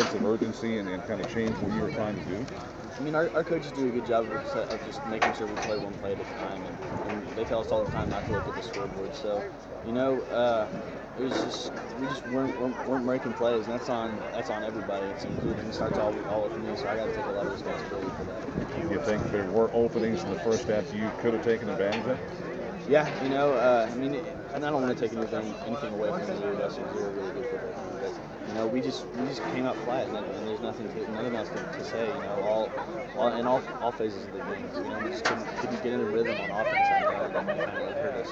sense of urgency and kind of change what you were trying to do? I mean, our coaches do a good job of just making sure we play one play at a time, and they tell us all the time not to look at the scoreboard. So, you know, it was just we just weren't making plays, and that's on everybody. It's including, it starts all with me. So I got to take a lot of responsibility for that. You think there were openings in the first half you could have taken advantage of? Yeah, you know, I mean, and I don't want to take anything away from Missouri. That's a really good football team. But you know, we just came out flat, and there's nothing else to say. You know, all phases of the game. You know, we just couldn't get in a rhythm on offense. And that kind of hurt us.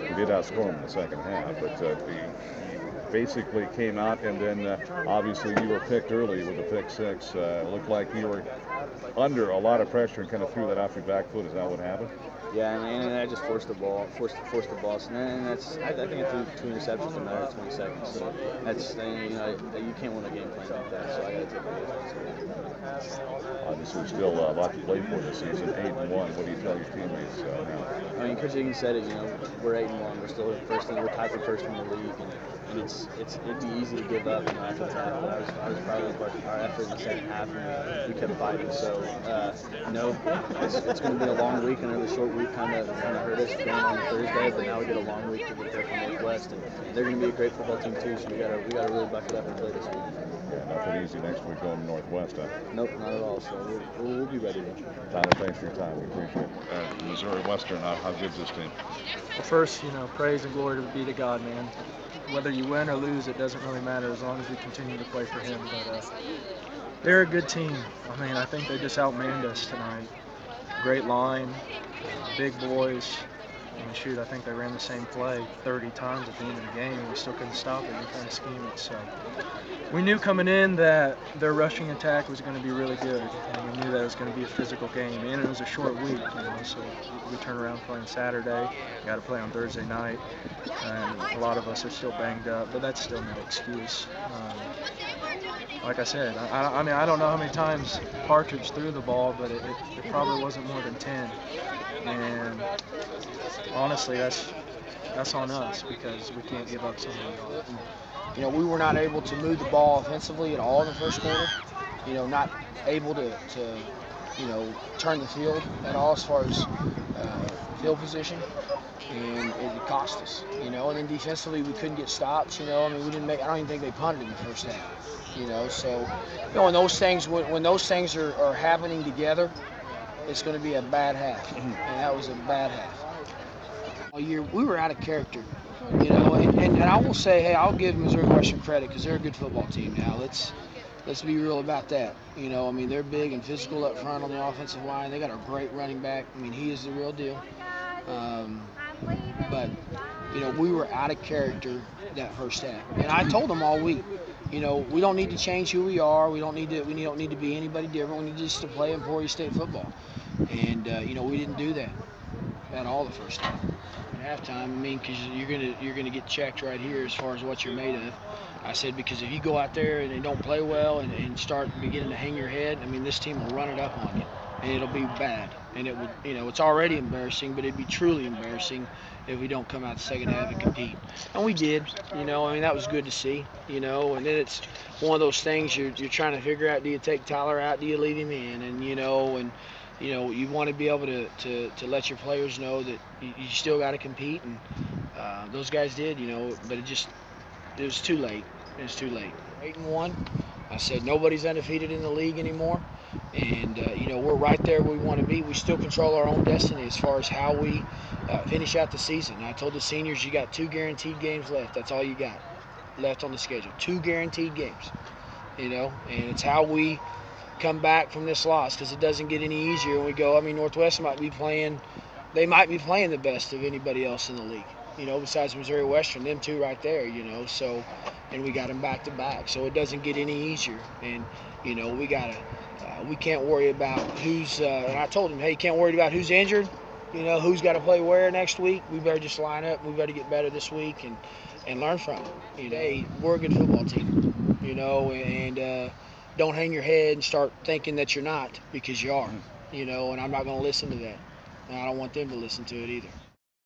You did outscore them in the second half, but you basically came out, and then obviously you were picked early with a pick six. Looked like you were under a lot of pressure and kind of threw that off your back foot. Is that what happened? Yeah, and I just forced the ball. And that's I think I threw 2 interceptions in a matter of 20 seconds. So that's you can't win a game playing like that. So I got to take the responsibility. Obviously, there's still a lot to play for this season. 8-1. What do you tell your teammates now? I mean, Coach Higgins said it. You know, we're 8-1. We're still first. We're tied for first in the league, and it'd be easy to give up after that. But I was proud of our effort in the second half, and we kept fighting. So you know, it's going to be a long week. I know the short week kind of hurt us going on Thursday, but now we get a long week to prepare for Northwest, and they're going to be a great football team too. So we gotta really buckle up and play this week. Yeah, nothing easy next week going to Northwest, huh? Nope, not at all. So we'll be ready. Tyler, thanks for your time. We appreciate it. Missouri Western, how good is this team? Well, first, you know, praise and glory be to God, man. Whether you win or lose, it doesn't really matter as long as we continue to play for Him. But they're a good team. I mean, I think they just outmanned us tonight. Great line, big boys. I mean, shoot, I think they ran the same play 30 times at the end of the game, and we still couldn't stop it and kind of scheme it. So we knew coming in that their rushing attack was going to be really good, and we knew that it was going to be a physical game, and it was a short week, you know. So we turn around playing Saturday, got to play on Thursday night, and a lot of us are still banged up, but that's still no excuse. Like I said, I mean, I don't know how many times Partridge threw the ball, but it probably wasn't more than 10. And honestly, that's on us because we can't give up so many yards. You know, we were not able to move the ball offensively at all in the first quarter. You know, not able to you know, turn the field at all as far as field position, and it cost us. You know, and then defensively we couldn't get stops. You know, I mean, we didn't make. I don't even think they punted in the first half. You know, so you know, when those things are happening together, it's going to be a bad half, and that was a bad half. All year we were out of character, you know, and I will say, hey, I'll give Missouri Western credit because they're a good football team now. Let's be real about that. You know, I mean, they're big and physical up front on the offensive line. They got a great running back. I mean, he is the real deal. But you know, we were out of character that first half, and I told them all week, you know, we don't need to change who we are. We don't need to be anybody different. We need just to play Emporia State football. And you know, we didn't do that at all the first time. At halftime, I mean, because you're gonna get checked right here as far as what you're made of. I said, because if you go out there and don't play well and start beginning to hang your head, I mean, this team will run it up on you, and it'll be bad. And it would, you know, it's already embarrassing, but it'd be truly embarrassing if we don't come out the second half and compete. And we did, you know. I mean, that was good to see, you know. And then it's one of those things you're trying to figure out: do you take Tyler out? Do you leave him in? And you know, you want to be able to let your players know that you still got to compete, and those guys did, you know. But it was too late. It was too late. 8-1. I said nobody's undefeated in the league anymore, and you know, we're right there where we want to be. We still control our own destiny as far as how we finish out the season. And I told the seniors, you got 2 guaranteed games left. That's all you got left on the schedule. 2 guaranteed games. You know, and it's how we come back from this loss, because it doesn't get any easier when we go. I mean, Northwest might be playing the best of anybody else in the league, you know, besides Missouri Western, them 2 right there, you know. So, and we got them back to back, so it doesn't get any easier. And you know, we can't worry about who's and I told them, hey, you can't worry about who's injured, you know, who's got to play where next week. We better just line up. We better get better this week and learn from it. You know, hey, we're a good football team, you know, and don't hang your head and start thinking that you're not, because you are, you know, and I'm not going to listen to that. And I don't want them to listen to it either.